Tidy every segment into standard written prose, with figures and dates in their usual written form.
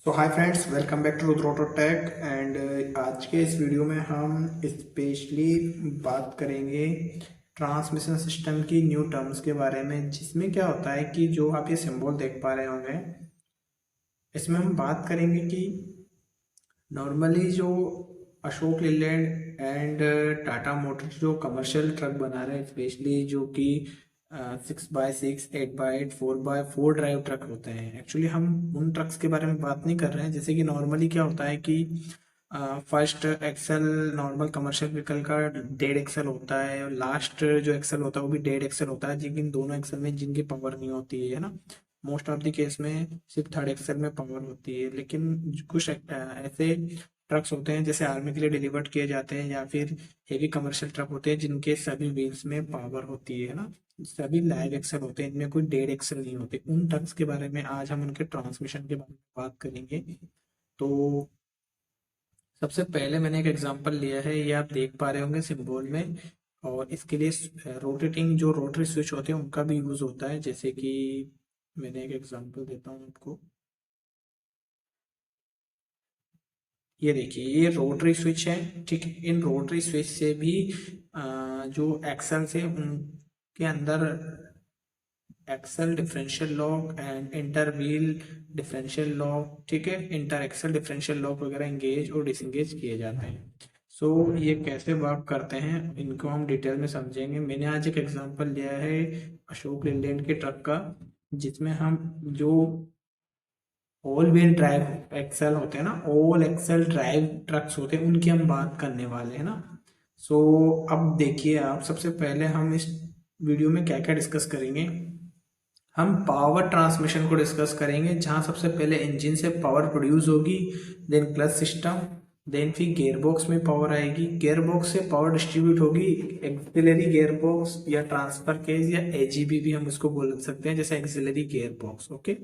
तो hi friends, welcome back to Rudra tech. And आज के इस वीडियो में हम स्पेशली बात करेंगे ट्रांसमिशन सिस्टम की न्यू टर्म्स के बारे में, जिसमें क्या होता है कि जो आप ये सिंबल देख पा रहे होंगे, इसमें हम बात करेंगे कि नॉर्मली जो अशोक लीलैंड एंड टाटा मोटर्स जो कमर्शियल ट्रक बना रहे हैं, स्पेशली जो कि 6x6, 8x8, 4x4 drive truck होते हैं। एक्चुअली हम उन ट्रक्स के बारे में बात नहीं कर रहे हैं। जैसे कि नॉर्मली क्या होता है कि first axle normal commercial vehicle का 1.5 एक्सल होता है, और लास्ट जो एक्सल होता है वो भी 1.5 एक्सल होता है, लेकिन दोनों एक्सल में जिनकी पावर नहीं होती है ना। मोस्ट ऑफ द केस में सिर्फ थर्ड एक्सल में पावर होती है। लेकिन कुछ ऐसे ट्रक्स होते हैं जैसे आर्मी के लिए डिलीवर्ड किए जाते हैं, या फिर हेवी कमर्शियल ट्रक होते हैं जिनके सभी व्हील्स में पावर होती है ना। सभी लैग एक्सल होते हैं, इनमें कोई 1.5 एक्सल नहीं होते। उन ट्रक्स के बारे में आज हम उनके ट्रांसमिशन के बारे में बात करेंगे। तो सबसे पहले मैंने एक एग्जांपल लिया है, ये आप देख पा रहे होंगे सिंबल में। और इसके लिए रोटेटिंग जो रोटरी स्विच होते हैं उनका भी यूज होता है। जैसे कि मैंने एक एग्जांपल देता हूँ आपको। ये देखिए, ये रोटरी स्विच है, ठीक है। इन रोटरी स्विच से भी जो एक्सल से उनके अंदर axle differential lock and inter wheel differential lock, ठीक है, इंटर एक्सल डिफरेंशियल लॉक वगैरह इंगेज और डिसंगेज किए जाते हैं। सो ये कैसे वर्क करते हैं इनको हम डिटेल में समझेंगे। मैंने आज एक एग्जांपल लिया है अशोक लीलैंड के ट्रक का, जिसमें हम जो ऑल व्हील ड्राइव एक्सल होते हैं ना, ऑल एक्सल ड्राइव ट्रक्स होते हैं, उनकी हम बात करने वाले हैं ना। सो अब देखिए आप, सबसे पहले हम इस वीडियो में क्या क्या डिस्कस करेंगे। हम पावर ट्रांसमिशन को डिस्कस करेंगे, जहां सबसे पहले इंजन से पावर प्रोड्यूस होगी, देन क्लच सिस्टम, देन फिर गियर बॉक्स में पावर आएगी, गियर बॉक्स से पावर डिस्ट्रीब्यूट होगी एक्सिलरी गियर बॉक्स या ट्रांसफर केज या एजीबी भी हम उसको बोल सकते हैं, जैसे एक्सिलरी गियर बॉक्स। ओके,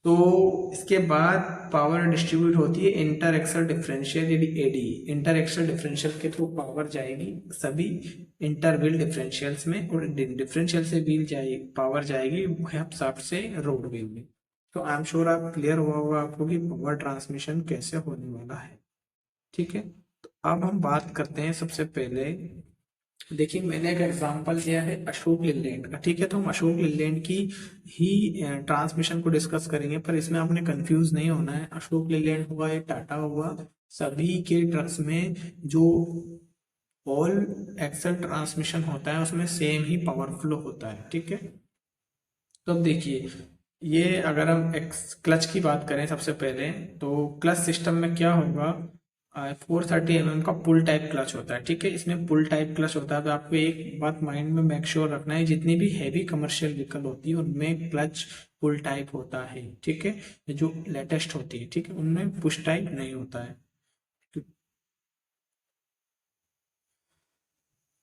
तो इसके बाद पावर डिस्ट्रीब्यूट होती है इंटर एक्सल डिफरेंशियल यानी एडी। इंटर एक्सल डिफरेंशियल के थ्रू पावर जाएगी सभी इंटर व्हील डिफरेंशियल्स में, और डिफरेंशियल से व्हील जाएगी पावर जाएगी शाफ्ट से रोड व्हील में। तो आई एम श्योर आप क्लियर हुआ होगा आपको कि पावर ट्रांसमिशन कैसे होने वाला है। ठीक है, तो अब हम बात करते हैं सबसे पहले। देखिए, मैंने एक एग्जांपल दिया है अशोक लीलैंड का, ठीक है। तो हम अशोक लीलैंड की ही ट्रांसमिशन को डिस्कस करेंगे, पर इसमें आपने कंफ्यूज नहीं होना है। अशोक लीलैंड हुआ या टाटा हुआ, सभी के ट्रक्स में जो ऑल एक्सल ट्रांसमिशन होता है उसमें सेम ही पावर फ्लो होता है, ठीक है। तो अब देखिए, ये अगर हम एक्स क्लच की बात करें सबसे पहले, तो क्लच सिस्टम में क्या होगा, 430 mm का पुल टाइप क्लच होता है, ठीक है। इसमें पुल टाइप क्लच होता है। तो आपको एक बात माइंड में मेक श्योर रखना है, जितनी भी हैवी कमर्शियल व्हीकल होती है उनमें क्लच पुल टाइप होता है, ठीक है। जो लेटेस्ट होती है, ठीक है, उनमें पुश टाइप नहीं होता है।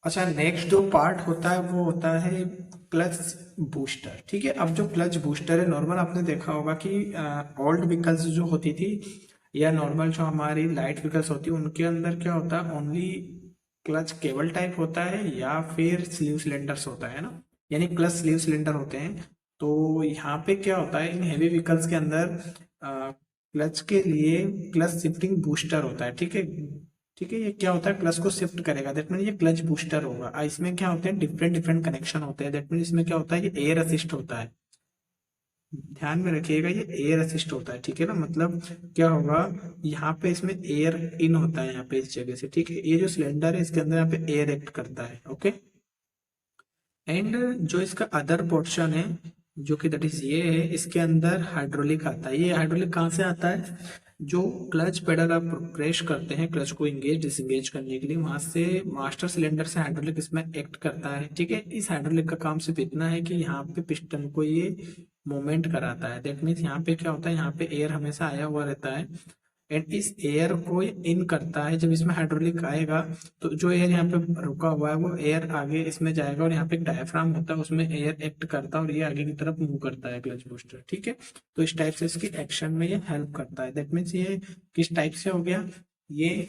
अच्छा, नेक्स्ट जो पार्ट होता है वो होता है क्लच बूस्टर, ठीक है। अब जो क्लच बूस्टर है, नॉर्मल आपने देखा होगा कि ओल्ड व्हीकल्स जो होती थी, या नॉर्मल जो हमारी लाइट व्हीकल्स होती है, उनके अंदर क्या होता है, ओनली क्लच केबल टाइप होता है या फिर स्लीव सिलेंडर्स होता है ना, यानी क्लच स्लीव सिलेंडर होते हैं। तो यहाँ पे क्या होता है, इन हेवी व्हीकल्स के अंदर क्लच के लिए क्लच शिफ्टिंग बूस्टर होता है, ठीक है। ठीक है, ये क्या होता है, क्लच को शिफ्ट करेगा, दैट मीन ये क्लच बूस्टर होगा। इसमें क्या होते हैं, डिफरेंट डिफरेंट कनेक्शन होते हैं। दैट मीन इसमें क्या होता है, ये एयर असिस्ट होता है। ध्यान में रखिएगा, ये एयर असिस्ट होता है, ठीक है ना। मतलब क्या होगा, यहाँ पे इसमें एयर इन होता है, यहाँ पे इस जगह से, ठीक है। ये जो सिलेंडर है इसके अंदर यहाँ पे एयर एक्ट करता है, ओके। एंड जो इसका अदर पोर्शन है, जो कि दैट इज ये है, इसके अंदर हाइड्रोलिक आता है। ये हाइड्रोलिक कहाँ से आता है, जो क्लच पेडल आप प्रेस करते हैं क्लच को इंगेज डिसंगेज करने के लिए, वहां से मास्टर सिलेंडर से हाइड्रोलिक इसमें एक्ट करता है, ठीक है। इस हाइड्रोलिक का काम सिर्फ इतना है कि यहाँ पे पिस्टन को ये मूवमेंट कराता है। दैट मीन्स यहाँ पे क्या होता है, यहाँ पे एयर हमेशा आया हुआ रहता है, एंड इस एयर को इन करता है। जब इसमें हाइड्रोलिक आएगा तो जो एयर यहाँ पे रुका हुआ है वो एयर आगे इसमें जाएगा, और यहाँ पे एक डायफ्राम होता है, उसमें एयर एक्ट करता है और ये आगे की तरफ मूव करता है क्लच बूस्टर, ठीक है। तो इस टाइप से इसकी एक्शन में ये हेल्प करता है। दैट मीन्स ये किस टाइप से हो गया, ये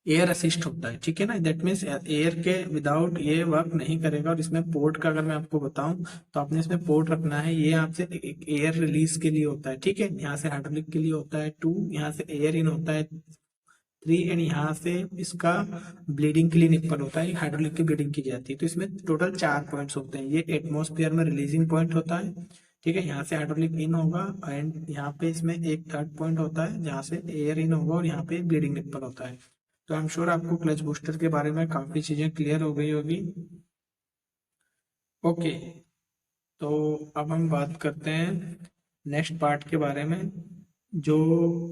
एयर असिस्ट होता है, ठीक है ना। दैट मीन्स एयर के विदाउट ये वर्क नहीं करेगा। और इसमें पोर्ट का अगर मैं आपको बताऊं तो आपने इसमें पोर्ट रखना है। ये आपसे एक एयर रिलीज के लिए होता है, ठीक है। यहाँ से हाइड्रोलिक के लिए होता है 2, यहाँ से एयर इन होता है 3, एंड यहाँ से इसका ब्लीडिंग के लिए निप्पल होता है, हाइड्रोलिक की ब्लीडिंग की जाती है। तो इसमें टोटल 4 पॉइंट्स होते हैं। ये एटमॉस्फेयर में रिलीजिंग पॉइंट होता है, ठीक है। यहाँ से हाइड्रोलिक इन होगा, एंड यहाँ पे इसमें एक थर्ड पॉइंट होता है जहाँ से एयर इन होगा, और यहाँ पे ब्लीडिंग निप्पल होता है। तो आई एम श्योर आपको क्लच बूस्टर के बारे में काफी चीजें क्लियर हो गई होगी। ओके, तो अब हम बात करते हैं नेक्स्ट पार्ट के बारे में। जो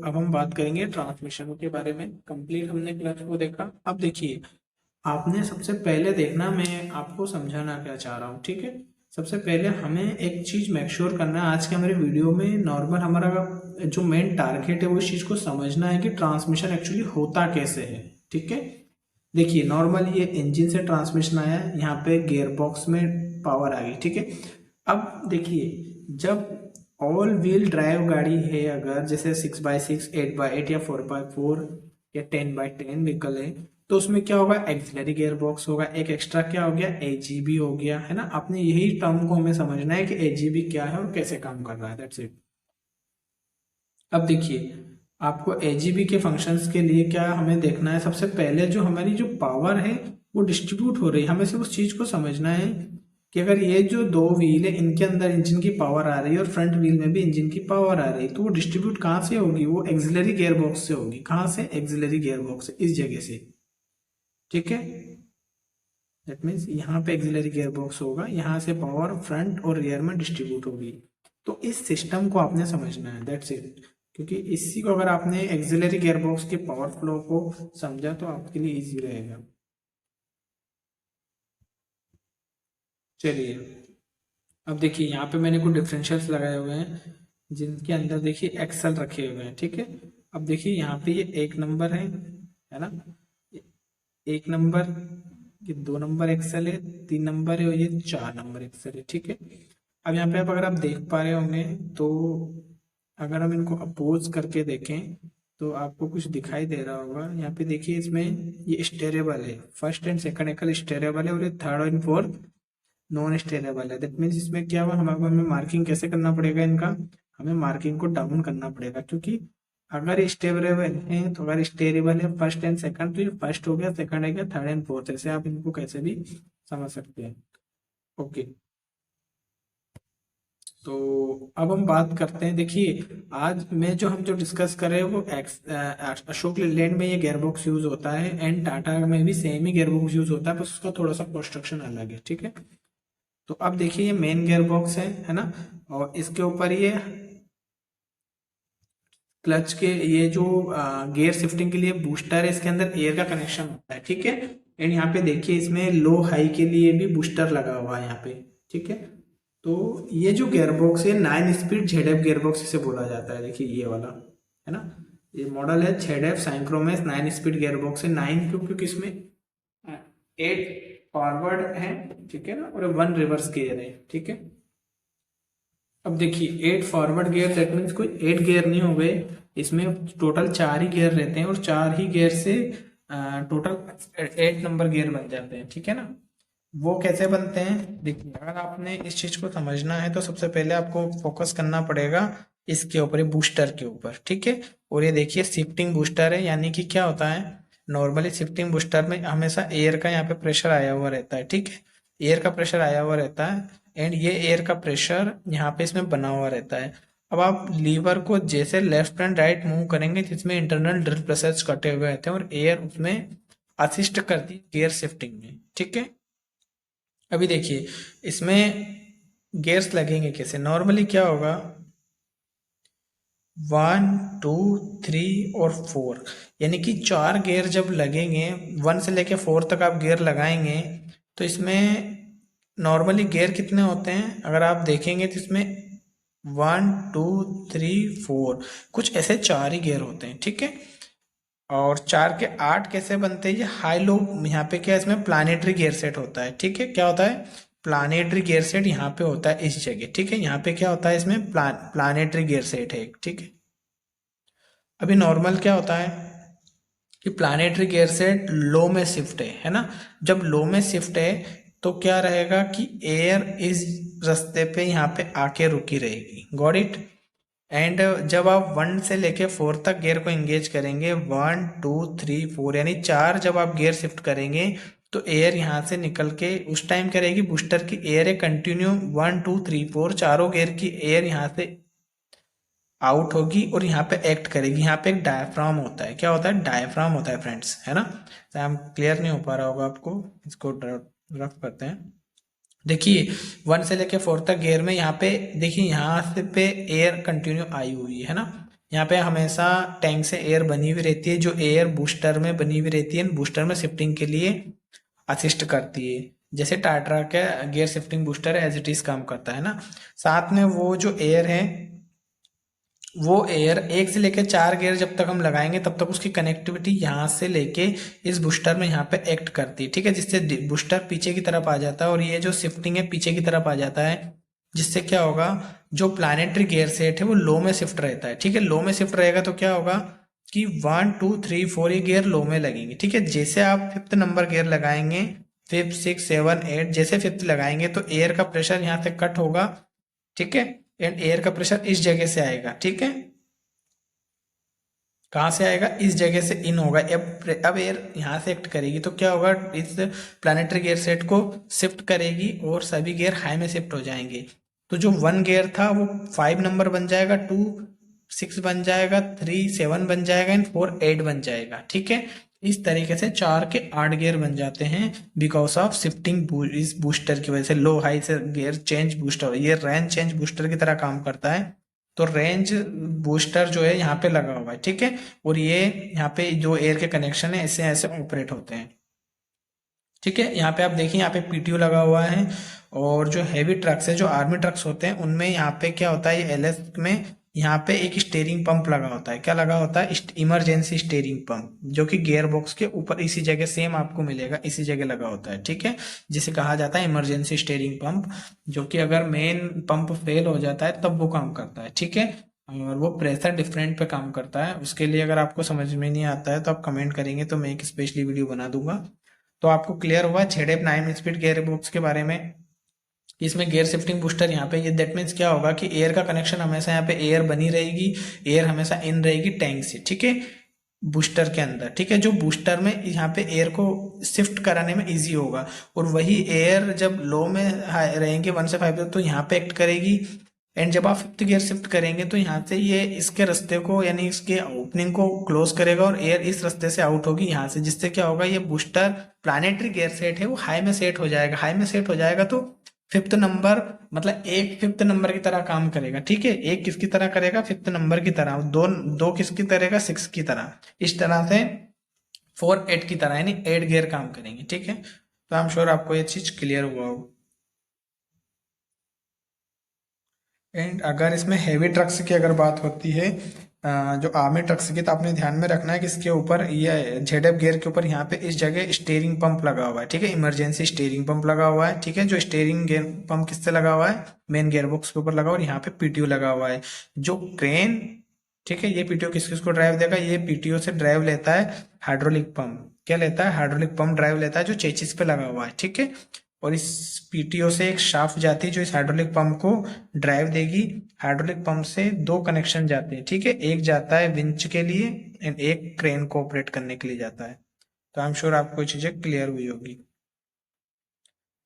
अब हम बात करेंगे ट्रांसमिशन के बारे में। कंप्लीट हमने क्लच को देखा। अब देखिए, आपने सबसे पहले देखना, मैं आपको समझाना क्या चाह रहा हूँ, ठीक है। सबसे पहले हमें एक चीज मेक श्योर करना है आज के हमारे वीडियो में। नॉर्मल हमारा जो मेन टारगेट है वो इस चीज को समझना है कि ट्रांसमिशन एक्चुअली होता कैसे है, ठीक है। देखिए, नॉर्मल ये इंजन से ट्रांसमिशन आया, यहाँ पे गियर बॉक्स में पावर आ गई, ठीक है। अब देखिए, जब ऑल व्हील ड्राइव गाड़ी है, अगर जैसे 6x6, 8x8 या 4x4 या 10x10 व्हीकल है, तो उसमें क्या होगा, एक्सिलरी गियर बॉक्स होगा। एक एक्स्ट्रा क्या हो गया, एजीबी हो गया, है ना। अपने यही टर्म को हमें समझना है कि एजीबी क्या है और कैसे काम कर रहा है, दैट्स इट। अब देखिए, आपको एजीबी के फंक्शंस के लिए क्या हमें देखना है, सबसे पहले जो हमारी जो पावर है वो डिस्ट्रीब्यूट हो रही है। हमें सिर्फ उस चीज को समझना है कि अगर ये जो दो व्हील है इनके अंदर इंजन की पावर आ रही है और फ्रंट व्हील में भी इंजन की पावर आ रही है, तो वो डिस्ट्रीब्यूट कहाँ से होगी, वो एक्सिलरी गियर बॉक्स से होगी। कहाँ से, एक्सिलरी गियर बॉक्स से, इस जगह से, ठीक है। दैट मीन्स यहाँ पे एक्सिलरी गियर बॉक्स होगा, यहाँ से पावर फ्रंट और रियर में डिस्ट्रीब्यूट होगी। तो इस सिस्टम को आपने समझना है, दैट्स इट। क्योंकि इसी को अगर आपने एक्सिलरी गियर बॉक्स के पावर फ्लो को समझा तो आपके लिए इजी रहेगा। चलिए, अब देखिए, यहाँ पे मैंने कुछ डिफरेंशियल्स लगाए हुए हैं जिनके अंदर देखिए एक्सल रखे हुए हैं, ठीक है। अब देखिए, यहाँ पे ये 1 नंबर है ना। 1 नंबर, ये 2 नंबर एक्सेल है, 3 नंबर है, और ये 4 नंबर एक्सेल है, ठीक है। अब यहाँ पे अगर आप देख पा रहे होंगे तो अगर हम इनको अपोज करके देखें तो आपको कुछ दिखाई दे रहा होगा। यहाँ पे देखिए, इसमें ये स्टेरेबल है, फर्स्ट एंड सेकंड एकल स्टेरेबल है, और ये थर्ड एंड फोर्थ नॉन स्टेरेबल है। दैट मीन्स इसमें क्या हुआ, हमें मार्किंग कैसे करना पड़ेगा इनका, हमें मार्किंग को डाउन करना पड़ेगा। क्योंकि अगर स्टेबल है, तो अगर स्टेरेबल है फर्स्ट एंड सेकंड, तो ये फर्स्ट हो गया, सेकंड है गया, थर्ड एंड फोर्थ। ऐसे आप इनको कैसे भी समझ सकते हैं। ओके, तो अब हम बात करते हैं। देखिए, आज में जो हम डिस्कस कर रहे हैं वो अशोक लेलैंड में ये गेयरबॉक्स यूज होता है, एंड टाटा में भी सेम ही गेयरबॉक्स यूज होता है, बस उसका थोड़ा सा कंस्ट्रक्शन अलग है, ठीक है। तो अब देखिए, ये मेन गेयरबॉक्स है ना। और इसके ऊपर ये क्लच के ये जो गियर शिफ्टिंग के लिए बूस्टर है, इसके अंदर एयर का कनेक्शन होता है, ठीक है। एंड यहाँ पे देखिए, इसमें लो हाई के लिए भी बूस्टर लगा हुआ है यहाँ पे, ठीक है। तो ये जो गियरबॉक्स है 9 स्पीड ZF गियरबॉक्स इसे बोला जाता है। देखिए ये वाला, है ना, ये मॉडल है ZF साइक्रोमैक्स 9 स्पीड गियरबॉक्स है। 9 क्यों, क्योंकि इसमें 8 फॉरवर्ड है, ठीक है ना, और 1 रिवर्स गियर है, ठीक है। अब देखिए, 8 फॉरवर्ड गियर, दैट मीन्स कोई 8 गियर नहीं हो गए, इसमें टोटल 4 ही गियर रहते हैं, और 4 ही गियर से टोटल 8 नंबर गियर बन जाते हैं, ठीक है ना। वो कैसे बनते हैं, देखिए, अगर आपने इस चीज को समझना है तो सबसे पहले आपको फोकस करना पड़ेगा इसके ऊपर, बूस्टर के ऊपर, ठीक है। और ये देखिए, शिफ्टिंग बूस्टर है, यानी कि क्या होता है, नॉर्मली शिफ्टिंग बूस्टर में हमेशा एयर का यहाँ पे प्रेशर आया हुआ रहता है, ठीक है। एयर का प्रेशर आया हुआ रहता है, एंड ये एयर का प्रेशर यहाँ पे इसमें बना हुआ रहता है। अब आप लीवर को जैसे लेफ्ट एंड राइट मूव करेंगे, जिसमें इंटरनल ड्रिल प्रेशर्स कटे हुए रहते हैं, और एयर उसमें असिस्ट करती है गियर शिफ्टिंग में, ठीक है। अभी देखिए, इसमें गियर्स लगेंगे कैसे, नॉर्मली क्या होगा, 1 2 3 और 4, यानी कि 4 गियर जब लगेंगे, 1 से लेके 4 तक आप गियर लगाएंगे, तो इसमें नॉर्मली गियर कितने होते हैं, अगर आप देखेंगे तो इसमें 1 2 3 4 कुछ ऐसे 4 ही गियर होते हैं, ठीक है। और 4 के 8 कैसे बनते हैं, ये हाई लो, यहाँ पे क्या, इसमें प्लानिटरी गियर सेट होता है, ठीक है। क्या होता है, प्लानिटरी गियर सेट यहाँ पे होता है इस जगह, ठीक है। यहाँ पे क्या होता है, इसमें प्लानिटरी गियर सेट है एक, ठीक है। अभी नॉर्मल क्या होता है, कि प्लानिटरी गियर सेट लो में शिफ्ट है ना। जब लो में शिफ्ट है तो क्या रहेगा कि एयर इस रास्ते पे यहाँ पे आके रुकी रहेगी। Got it. एंड जब आप 1 से लेके 4 तक गियर को एंगेज करेंगे, 1 2 3 4 यानी 4 जब आप गियर शिफ्ट करेंगे तो एयर यहाँ से निकल के उस टाइम क्या रहेगी, बूस्टर की एयर है कंटिन्यू 1 2 3 4 चारों गियर की एयर यहाँ से आउट होगी और यहाँ पे एक्ट करेगी। यहाँ पे एक डायफ्राम होता है। क्या होता है? डायफ्राम होता है फ्रेंड्स, है ना। तो क्लियर नहीं हो पा रहा होगा आपको, इसको रफ करते हैं। देखिए 1 से लेके 4 तक गियर में यहाँ पे देखिए, यहाँ से पे एयर कंटिन्यू आई हुई है ना। यहाँ पे हमेशा टैंक से एयर बनी हुई रहती है, जो एयर बूस्टर में बनी हुई रहती है, बूस्टर में शिफ्टिंग के लिए असिस्ट करती है। जैसे टाटा का gear shifting booster as it is काम करता है ना। साथ में वो जो एयर है, वो एयर 1 से लेकर 4 गियर जब तक हम लगाएंगे तब तक उसकी कनेक्टिविटी यहाँ से लेके इस बूस्टर में यहाँ पे एक्ट करती है, ठीक है। जिससे बूस्टर पीछे की तरफ आ जाता है और ये जो शिफ्टिंग है पीछे की तरफ आ जाता है। जिससे क्या होगा, जो प्लानिटरी गियर सेट है वो लो में शिफ्ट रहता है, ठीक है। लो में शिफ्ट रहेगा तो क्या होगा कि 1 2 3 4 ये गियर लो में लगेंगे, ठीक है। जैसे आप 5th नंबर गियर लगाएंगे, 5th 6 7 8, जैसे 5th लगाएंगे तो एयर का प्रेशर यहाँ से कट होगा, ठीक है। एंड एयर का प्रेशर इस जगह से आएगा, ठीक है। कहाँ से आएगा? इस जगह से इन होगा। अब एयर यहाँ से एक्ट करेगी तो क्या होगा, इस प्लानिटरी गियर सेट को शिफ्ट करेगी और सभी गियर हाई में शिफ्ट हो जाएंगे। तो जो 1 गियर था वो 5 नंबर बन जाएगा, 2 6 बन जाएगा, 3 7 बन जाएगा एंड 4 8 बन जाएगा, ठीक है। इस तरीके से 4 के 8 गियर बन जाते हैं बिकॉज ऑफ शिफ्टिंग इस बूस्टर की वजह से। लो हाई से गियर चेंज बूस्टर, ये रेंज चेंज बूस्टर की तरह काम करता है। तो रेंज बूस्टर जो है यहाँ पे लगा हुआ है, ठीक है। और ये यहाँ पे जो एयर के कनेक्शन है ऐसे ऐसे ऑपरेट होते हैं, ठीक है। यहाँ पे आप देखिए, यहाँ पे पीटीओ लगा हुआ है। और जो हैवी ट्रक्स है, जो आर्मी ट्रक्स होते हैं, उनमें यहाँ पे क्या होता है, एलएस में यहाँ पे एक स्टीयरिंग पंप लगा होता है। क्या लगा होता है? इमरजेंसी स्टीयरिंग पंप, जो कि गियर बॉक्स के ऊपर इसी जगह सेम आपको मिलेगा, इसी जगह लगा होता है, ठीक है। जिसे कहा जाता है इमरजेंसी स्टीयरिंग पंप, जो कि अगर मेन पंप फेल हो जाता है तब वो काम करता है, ठीक है। और वो प्रेशर डिफरेंट पे काम करता है। उसके लिए अगर आपको समझ में नहीं आता है तो आप कमेंट करेंगे तो मैं एक स्पेशली वीडियो बना दूंगा। तो आपको क्लियर हुआ ZF 9 स्पीड गियर बॉक्स के बारे में। इसमें गियर शिफ्टिंग बूस्टर यहाँ पे, ये दैट मीन्स क्या होगा कि एयर का कनेक्शन हमेशा यहाँ पे एयर बनी रहेगी, एयर हमेशा इन रहेगी टैंक से, ठीक है, बूस्टर के अंदर, ठीक है। जो बूस्टर में यहाँ पे एयर को शिफ्ट कराने में इजी होगा। और वही एयर जब लो में रहेंगे 1 से 5 तक तो यहाँ पे एक्ट करेगी। एंड जब आप 5th गियर शिफ्ट करेंगे तो यहाँ से ये इसके रास्ते को यानी इसके ओपनिंग को क्लोज करेगा और एयर इस रास्ते से आउट होगी यहाँ से। जिससे क्या होगा, ये बूस्टर प्लानिटरी गियर सेट है वो हाई में सेट हो जाएगा। हाई में सेट हो जाएगा तो 5th नंबर मतलब एक 5th नंबर की तरह काम करेगा, ठीक है। एक किसकी तरह करेगा? 5th नंबर की तरह। दो दो किसकी करेगा? 6 की तरह। इस तरह से 4 8 की तरह, यानी 8 गियर काम करेंगे, ठीक है। तो आई एम श्योर आपको ये चीज क्लियर हुआ हो। एंड अगर इसमें हैवी ट्रक्स की अगर बात होती है, जो आर्मी ट्रक्स की, तो आपने ध्यान में रखना है कि इसके ऊपर ये ZF गियर के ऊपर यहाँ पे इस जगह स्टीयरिंग पंप लगा हुआ है, ठीक है। इमरजेंसी स्टीयरिंग पंप लगा हुआ है, ठीक है। जो स्टीयरिंग गियर पंप किससे लगा हुआ है? मेन गियर बॉक्स के ऊपर लगा हुआ है। और यहाँ पे पीटीओ लगा हुआ है। जो क्रेन, ठीक है, ये पीटीओ किस किस को ड्राइव देगा? ये पीटीओ से ड्राइव लेता है हाइड्रोलिक पंप। क्या लेता है? हाइड्रोलिक पंप ड्राइव लेता है, जो चेचिस पे लगा हुआ है, ठीक है। और इस पीटीओ से एक शाफ्ट जाती है जो इस हाइड्रोलिक पंप को ड्राइव देगी। हाइड्रोलिक पंप से 2 कनेक्शन जाते हैं, ठीक है। एक जाता है विंच के लिए एंड एक क्रेन को ऑपरेट करने के लिए जाता है। तो आई एम श्योर आपको चीजें क्लियर हुई होगी।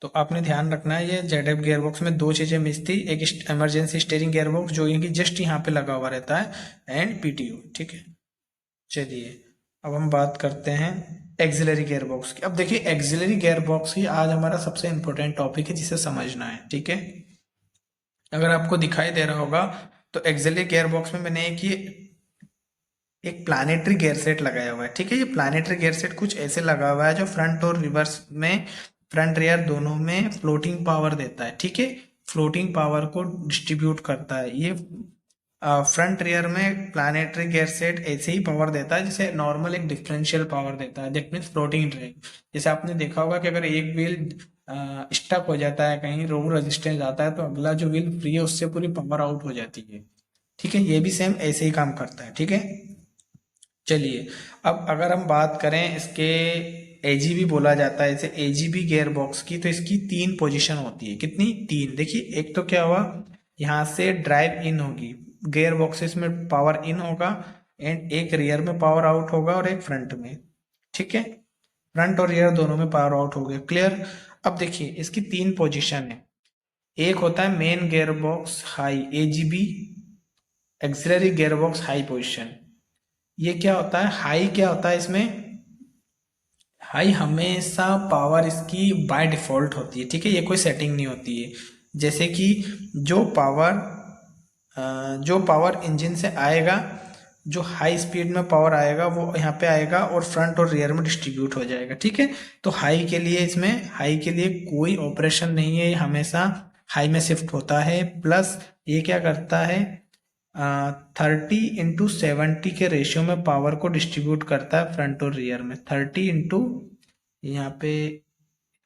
तो आपने ध्यान रखना है, ये ZF गियरबॉक्स में 2 चीजें मिस थी। एक इमरजेंसी स्टीयरिंग गियरबॉक्स जो कि जस्ट यहाँ पे लगा हुआ रहता है एंड पीटीओ, ठीक है। चलिए अब हम बात करते हैं एक्सिलरी गियर बॉक्स की। अब देखिए एक्सिलरी गियर बॉक्स ही आज हमारा सबसे इंपॉर्टेंट टॉपिक है जिसे समझना है, ठीक है। अगर आपको दिखाई दे रहा होगा तो एक्सिलरी गियर बॉक्स में मैंने एक प्लानिटरी गियर सेट लगाया हुआ है, ठीक है। ये प्लानिटरी गियर सेट कुछ ऐसे लगा हुआ है जो फ्रंट और रिवर्स में, फ्रंट रियर दोनों में फ्लोटिंग पावर देता है, ठीक है। फ्लोटिंग पावर को डिस्ट्रीब्यूट करता है। ये फ्रंट रियर में प्लानिटरी गियर सेट ऐसे ही पावर देता है जैसे नॉर्मल एक डिफरेंशियल पावर देता है, दैट मीन्स फ्लोटिंग ड्रैग। जैसे आपने देखा होगा कि अगर एक व्हील स्टक हो जाता है कहीं, रोड रेजिस्टेंस आता है, तो अगला जो व्हील फ्री है उससे पूरी पावर आउट हो जाती है, ठीक है। ये भी सेम ऐसे ही काम करता है, ठीक है। चलिए, अब अगर हम बात करें इसके एजीबी बोला जाता है इसे एजीबी गियर बॉक्स की, तो इसकी 3 पोजीशन होती है। कितनी? 3। देखिए, एक तो क्या हुआ, यहाँ से ड्राइव इन होगी, गियर बॉक्सेस में पावर इन होगा, एंड एक रियर में पावर आउट होगा और एक फ्रंट में। ठीक है, फ्रंट और रियर दोनों में पावर आउट हो गया। क्लियर? अब देखिए, इसकी 3 पोजीशन है। एक होता है main gear box high, AGB auxiliary gear box high position. ये क्या होता है? हाई क्या होता है इसमें? हाई हमेशा पावर इसकी बाय डिफॉल्ट होती है। ठीक है, ये कोई सेटिंग नहीं होती है। जैसे कि जो पावर जो पावर इंजन से आएगा, जो हाई स्पीड में पावर आएगा वो यहाँ पे आएगा और फ्रंट और रियर में डिस्ट्रीब्यूट हो जाएगा। ठीक है, तो हाई के लिए, इसमें हाई के लिए कोई ऑपरेशन नहीं है, ये हमेशा हाई में शिफ्ट होता है। प्लस ये क्या करता है, 30:70 के रेशियो में पावर को डिस्ट्रीब्यूट करता है फ्रंट और रियर में। 30 इंटू, यहाँ पे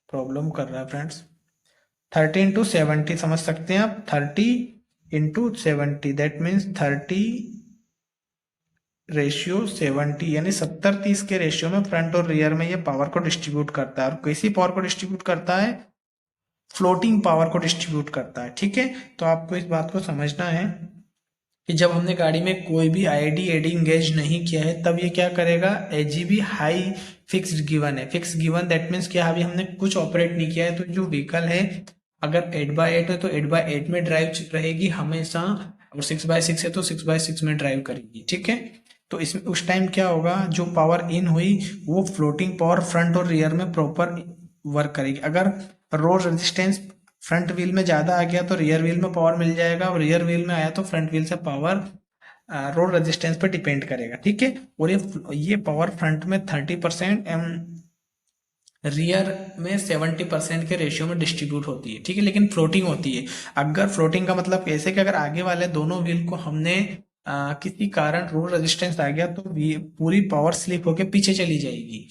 प्रॉब्लम कर रहा है फ्रेंड्स, 30:70 समझ सकते हैं आप। 30:70 दैट मीन्स 30:70, यानी 70-30 के रेशियो में फ्रंट और रियर में ये पावर को डिस्ट्रीब्यूट करता है। और कैसी पावर को डिस्ट्रीब्यूट करता है? फ्लोटिंग पावर को डिस्ट्रीब्यूट करता है। ठीक है, तो आपको इस बात को समझना है कि जब हमने गाड़ी में कोई भी आईडी एडी इंगेज नहीं किया है, तब ये क्या करेगा, एजीबी हाई फिक्स्ड गिवन है। फिक्स गिवन दैट मीन्स क्या, अभी हमने कुछ ऑपरेट नहीं किया है, तो जो व्हीकल है अगर 8x8 है तो 8x8 में ड्राइव रहेगी हमेशा, और 6x6 है तो 6x6 में ड्राइव करेगी। ठीक है, तो इसमें उस टाइम क्या होगा, जो पावर इन हुई वो फ्लोटिंग पावर फ्रंट और रियर में प्रॉपर वर्क करेगी। अगर रोड रेजिस्टेंस फ्रंट व्हील में ज्यादा आ गया तो रियर व्हील में पावर मिल जाएगा, और रियर व्हील में आया तो फ्रंट व्हील से पावर रोड रेजिस्टेंस पे डिपेंड करेगा। ठीक है, और ये पावर फ्रंट में 30% एंड रियर में 70% के रेशियो में डिस्ट्रीब्यूट होती है। ठीक है, लेकिन फ्लोटिंग होती है। अगर फ्लोटिंग का मतलब कैसे कि अगर आगे वाले दोनों व्हील को हमने किसी कारण रोड रेजिस्टेंस आ गया तो पूरी पावर स्लिप होकर पीछे चली जाएगी,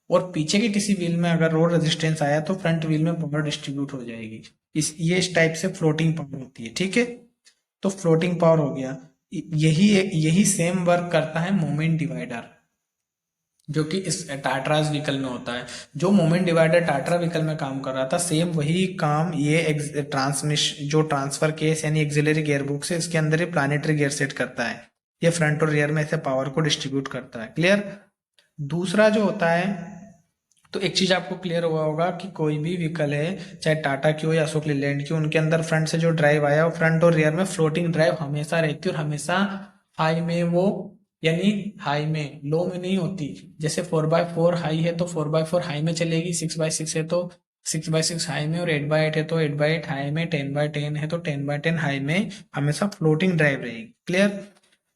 और पीछे के किसी व्हील में अगर रोड रेजिस्टेंस आया तो फ्रंट व्हील में पावर डिस्ट्रीब्यूट हो जाएगी। इस टाइप से फ्लोटिंग पावर होती है। ठीक है, तो फ्लोटिंग पावर हो गया। यही यही सेम वर्क करता है मोमेंट डिवाइडर, जो कि इस टाट्रास व्हीकल में होता है। जो मोमेंट डिवाइडर टाट्रा व्हीकल में काम कर रहा था, सेम वही काम ये ट्रांसमिशन जो ट्रांसफर केस यानी एक्सिलरी गियर बॉक्स है, इसके अंदर ही प्लानेटरी गियर सेट करता है। ये फ्रंट और रियर में ऐसे पावर को डिस्ट्रीब्यूट करता है। क्लियर? दूसरा जो होता है, तो एक चीज आपको क्लियर हुआ होगा कि कोई भी व्हीकल है, चाहे टाटा की हो या अशोक लीलैंड की, उनके अंदर फ्रंट से जो ड्राइव आया वो फ्रंट और रियर में फ्लोटिंग ड्राइव हमेशा रहती है, और हमेशा हाई में वो, यानी हाई में, लो में नहीं होती। जैसे 4x4 हाई है तो 4x4 हाई में चलेगी, 6x6 है तो 6x6 हाई में, और 8x8 है तो 8x8 हाई में, 10x10 है तो 10x10 हाई में, हमेशा फ्लोटिंग ड्राइव रहेगी। क्लियर?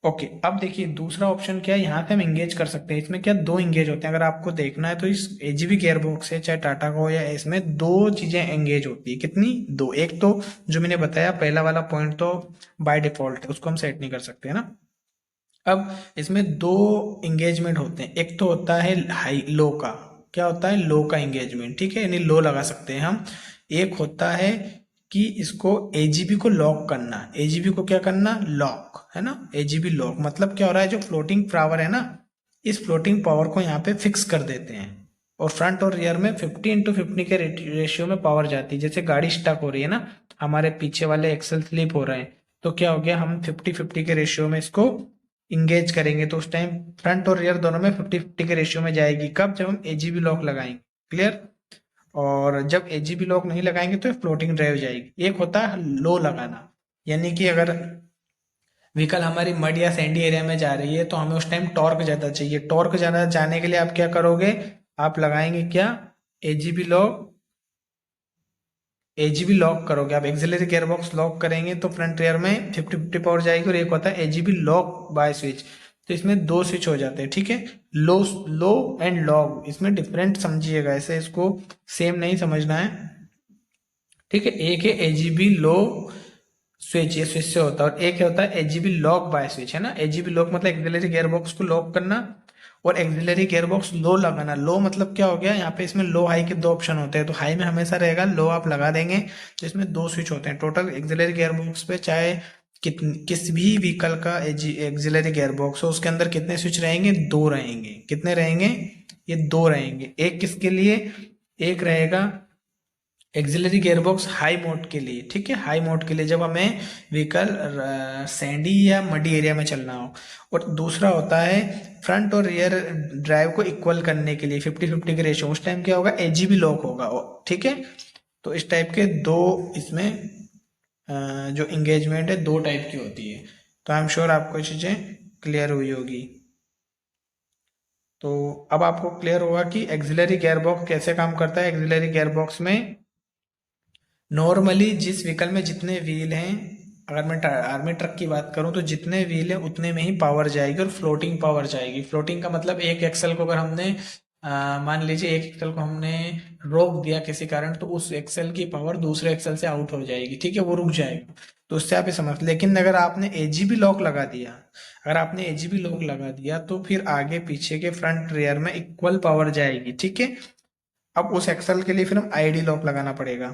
ओके, अब देखिए दूसरा ऑप्शन क्या है, यहाँ पे हम इंगेज कर सकते हैं। इसमें क्या, 2 इंगेज होते हैं। अगर आपको देखना है तो इस एजीबी गियर बॉक्स है, चाहे टाटा का हो या इसमें 2 चीजें एंगेज होती है। कितनी? 2। एक तो जो मैंने बताया पहला वाला पॉइंट तो बाय डिफॉल्ट है, उसको हम सेट नहीं कर सकते है ना। अब इसमें 2 एंगेजमेंट होते हैं। एक तो होता है हाई लो का, क्या होता है, लो का एंगेजमेंट। ठीक है, यानी लो लगा सकते हैं हम। एक होता है कि इसको एजीबी को लॉक करना, एजीबी को क्या करना, लॉक, है ना। एजीबी लॉक मतलब क्या हो रहा है, जो फ्लोटिंग पावर है ना, इस फ्लोटिंग पावर को यहाँ पे फिक्स कर देते हैं, और फ्रंट और रियर में 50:50 के रेशियो में पावर जाती है। जैसे गाड़ी स्टक हो रही है ना, हमारे पीछे वाले एक्सल स्लिप हो रहे हैं, तो क्या हो गया, हम 50:50 के रेशियो में इसको इंगेज करेंगे, तो उस टाइम फ्रंट और रियर दोनों में 50:50 के रेशियो में जाएगी। कब? जब हम एजीबी लॉक लगाएंगे। क्लियर? और जब एजीबी लॉक नहीं लगाएंगे तो फ्लोटिंग ड्राइव जाएगी। एक होता है लो लगाना, यानी कि अगर व्हीकल हमारी मड या सैंडी एरिया में जा रही है तो हमें उस टाइम टॉर्क ज्यादा चाहिए। टॉर्क ज्यादा जाने के लिए आप क्या करोगे, आप लगाएंगे क्या, एजीबी लॉक, एजीबी लॉक करोगे आप, एक्सिलरी गियर बॉक्स लॉक करेंगे तो फ्रंट रियर में 50-50 पावर जाएगी। और एक होता है एजीबी लॉक बाय स्विच, तो इसमें 2 स्विच हो जाते हैं। ठीक है, लो लो एंड लॉग, इसमें डिफरेंट समझिएगा, ऐसे इसको सेम नहीं समझना है। ठीक है, एक है एजीबी लो स्विच, ये स्विच से होता है, और एक होता है एजीबी लॉक बाय स्विच, है ना। एजीबी लॉक मतलब एक्सिलरी गियर बॉक्स को लॉक करना, और एक्सिलरी गियर बॉक्स लो लगाना। लो मतलब क्या हो गया, यहाँ पे इसमें लो हाई के 2 ऑप्शन होते हैं, तो हाई में हमेशा रहेगा, लो आप लगा देंगे, तो इसमें 2 स्विच होते हैं टोटल एक्सिलरी गियर बॉक्स पे। चाहे किस भी व्हीकल का एक्सिलरी गियर बॉक्स हो उसके अंदर कितने स्विच रहेंगे, दो रहेंगे। कितने रहेंगे, ये दो रहेंगे। एक किसके लिए, एक रहेगा एक्सिलरी गियरबॉक्स हाई मोड के लिए, ठीक है, हाई मोड के लिए जब हमें व्हीकल सैंडी या मडी एरिया में चलना हो। और दूसरा होता है फ्रंट और रियर ड्राइव को इक्वल करने के लिए 50-50 के रेशियो, उस टाइम क्या होगा, एजीबी लॉक होगा, ठीक है। तो इस टाइप के दो इसमें जो इंगेजमेंट है दो टाइप की होती है। तो आई एम श्योर आपको चीज़ें क्लियर हुई होगी। तो अब आपको क्लियर होगा कि एक्सिलरी गियरबॉक्स कैसे काम करता है। एक्सिलरी गियरबॉक्स में नॉर्मली जिस व्हीकल में जितने व्हील हैं, अगर मैं आर्मी ट्रक की बात करूं तो जितने व्हील हैं उतने में ही पावर जाएगी और फ्लोटिंग पावर जाएगी। फ्लोटिंग का मतलब एक एक्सल को अगर हमने मान लीजिए एक एक्सल को हमने रोक दिया किसी कारण, तो उस एक्सल की पावर दूसरे एक्सल से आउट हो जाएगी, ठीक है, वो रुक जाएगा। तो उससे आप ये समझ, लेकिन अगर आपने एजीबी लॉक लगा दिया, अगर आपने एजीबी लॉक लगा दिया तो फिर आगे पीछे के फ्रंट रियर में इक्वल पावर जाएगी, ठीक है। अब उस एक्सल के लिए फिर हम आईडी लॉक लगाना पड़ेगा।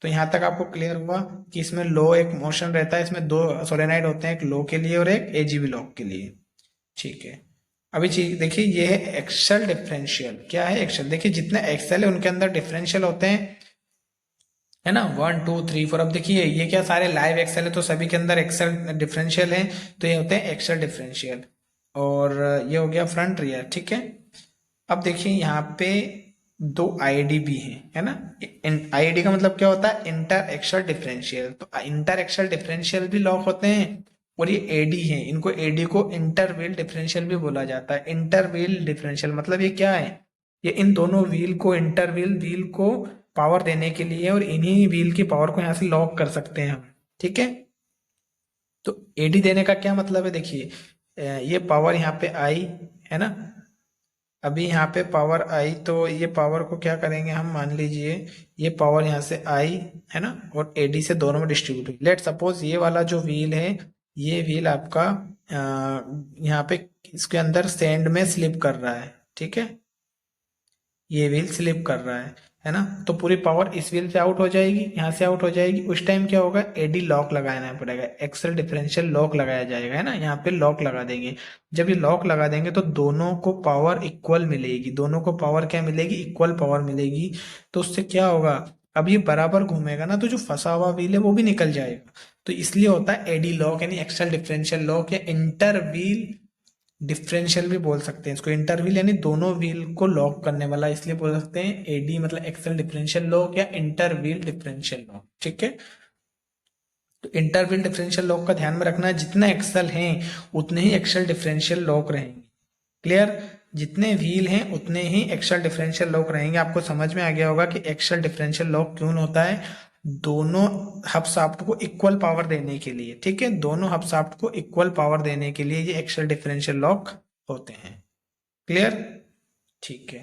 तो यहाँ तक आपको क्लियर हुआ कि इसमें लो एक मोशन रहता है, इसमें दो सोलेनाइड होते हैं, एक लो के लिए और एक एजीबी लॉक के लिए, ठीक है। अभी चीज देखिए, ये है एक्सल डिफरेंशियल। क्या है एक्सल, देखिए जितने एक्सल है उनके अंदर डिफरेंशियल होते हैं, है ना, 1 2 3 4। अब देखिए ये क्या सारे लाइव एक्सल है तो सभी के अंदर एक्सल डिफरेंशियल है, तो ये होते हैं एक्सल डिफरेंशियल। और ये हो गया फ्रंट रियर, ठीक है। अब देखिए यहाँ पे दो आईडी भी हैं, है ना। आईडी का मतलब क्या होता है, इंटर एक्सल डिफरेंशियल। तो इंटर एक्सल डिफरेंशियल भी लॉक होते हैं। और ये एडी है, इनको एडी को इंटर व्हील डिफरेंशियल भी बोला जाता है। इंटर व्हील डिफरेंशियल मतलब ये क्या है, ये इन दोनों व्हील को, इंटर व्हील व्हील को पावर देने के लिए, और इन्हीं व्हील की पावर को यहाँ से लॉक कर सकते हैं हम, ठीक है। तो एडी देने का क्या मतलब है, देखिए ये पावर यहाँ पे आई, है ना। अभी यहाँ पे पावर आई तो ये पावर को क्या करेंगे हम, मान लीजिए ये पावर यहाँ से आई, है ना, और एडी से दोनों में डिस्ट्रीब्यूट हुई। लेट सपोज ये वाला जो व्हील है, ये व्हील आपका यहाँ पे इसके अंदर सैंड में स्लिप कर रहा है, ठीक है, ये व्हील स्लिप कर रहा है ना। तो पूरी पावर इस व्हील से आउट हो जाएगी, यहाँ से आउट हो जाएगी। उस टाइम क्या होगा, एडी लॉक लगाना पड़ेगा, एक्सल डिफरेंशियल लॉक लगाया जाएगा, है ना। यहाँ पे लॉक लगा देंगे। जब ये लॉक लगा देंगे तो दोनों को पावर इक्वल मिलेगी, दोनों को पावर क्या मिलेगी, इक्वल पावर मिलेगी। तो उससे क्या होगा, अब ये बराबर घूमेगा ना, तो जो फंसा हुआ व्हील है वो भी निकल जाएगा। तो इसलिए होता है एडी लॉक, यानी एक्सल डिफरेंशियल लॉक, या इंटर व्हील डिफरेंशियल भी बोल सकते हैं इसको। इंटर व्हील यानी दोनों व्हील को लॉक करने वाला, इसलिए बोल सकते हैं एडी मतलब एक्सल डिफरेंशियल लॉक या इंटर व्हील डिफरेंशियल लॉक, ठीक है। तो इंटर व्हील डिफरेंशियल लॉक का ध्यान में रखना है, जितना एक्सल हैं उतने ही एक्सल डिफरेंशियल लॉक रहेंगे। क्लियर, जितने व्हील हैं उतने ही एक्सल डिफरेंशियल लॉक रहेंगे। आपको समझ में आ गया होगा कि एक्सल डिफरेंशियल लॉक क्यों होता है, दोनों हब शाफ्ट को इक्वल पावर देने के लिए, ठीक है, दोनों हब शाफ्ट को इक्वल पावर देने के लिए ये एक्सल डिफरेंशियल लॉक होते हैं। क्लियर, ठीक है।